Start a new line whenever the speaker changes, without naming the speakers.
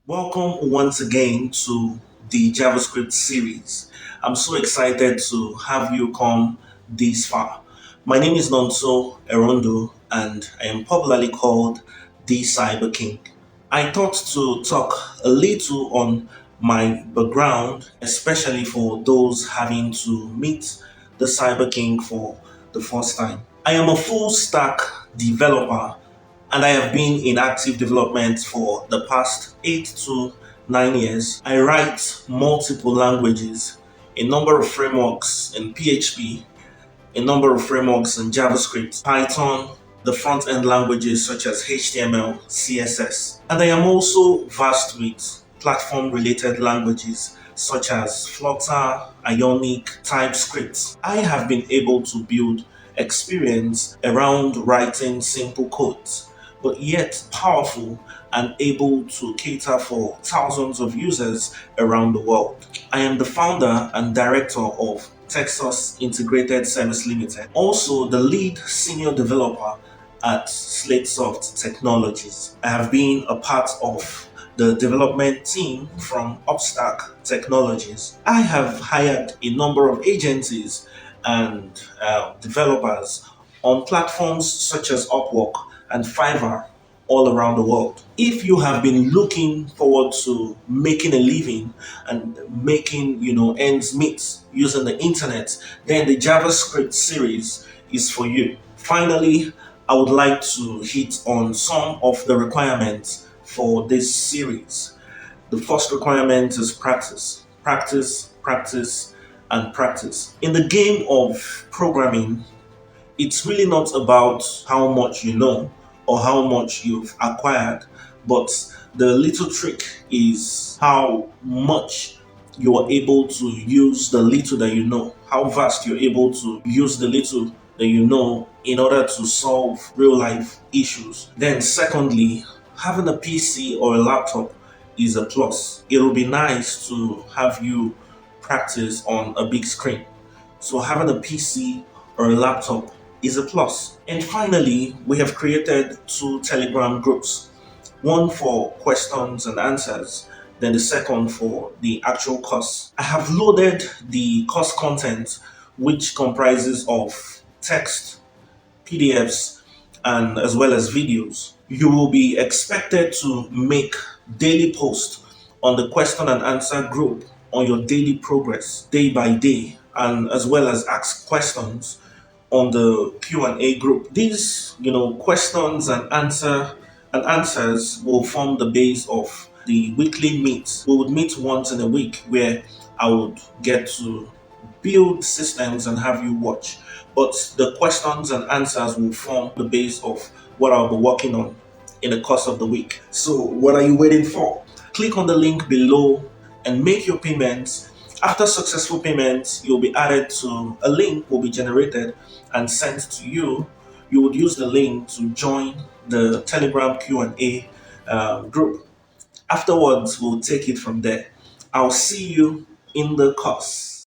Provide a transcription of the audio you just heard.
Welcome once again to the JavaScript series. I'm so excited to have you come this far. My name is Nonso Erondo and I am popularly called the Cyber King. I thought to talk a little on my background, especially for those having to meet the Cyber King for the first time. I am a full stack developer and I have been in active development for the past 8 to 9 years. I write multiple languages, a number of frameworks in PHP, a number of frameworks in JavaScript, Python, the front end languages such as HTML, CSS. And I am also versed with platform related languages such as Flutter, Ionic, TypeScript. I have been able to build experience around writing simple codes, but yet powerful and able to cater for thousands of users around the world. I am the founder and director of Texas Integrated Service Limited, also the lead senior developer at Slatesoft Technologies. I have been a part of the development team from Upstack Technologies. I have hired a number of agencies and developers on platforms such as Upwork and Fiverr all around the world. If you have been looking forward to making a living and making, ends meet using the internet, then the JavaScript series is for you. Finally, I would like to hit on some of the requirements for this series. The first requirement is practice. Practice, practice, and practice. In the game of programming, it's really not about how much you know or how much you've acquired, but the little trick is how much you are able to use the little that you know, how vast you're able to use the little that you know in order to solve real life issues. Then, secondly, having a PC or a laptop is a plus. It'll be nice to have you practice on a big screen. So, having a PC or a laptop is a plus. And finally, we have created two Telegram groups, one for questions and answers, then the second for the actual course. I have loaded the course content, which comprises of text, PDFs, and as well as videos. You will be expected to make daily posts on the question and answer group on your daily progress, day by day, and as well as ask questions on the Q&A group. These, questions and answers will form the base of the weekly meet. We would meet once in a week where I would get to build systems and have you watch. But the questions and answers will form the base of what I'll be working on in the course of the week. So, what are you waiting for? Click on the link below and make your payments. After successful payments, you'll be added to a link will be generated and sent to you. You would use the link to join the Telegram Q&A group. Afterwards, we'll take it from there. I'll see you in the course.